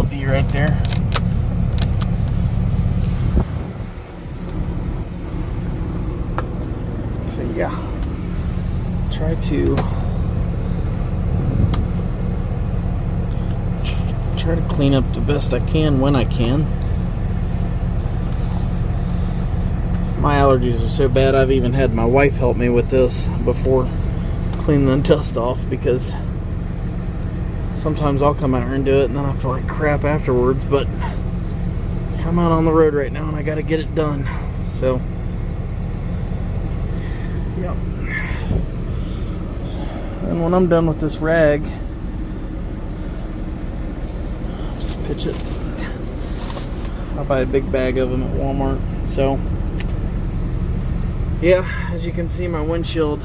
LED right there. So yeah, try to clean up the best I can when I can. My allergies are so bad, I've even had my wife help me with this before, cleaning the dust off, because sometimes I'll come out here and do it and then I feel like crap afterwards. But I'm out on the road right now and I gotta get it done. So yep. And when I'm done with this rag, I'll just pitch it. I'll buy a big bag of them at Walmart. So yeah, as you can see, my windshield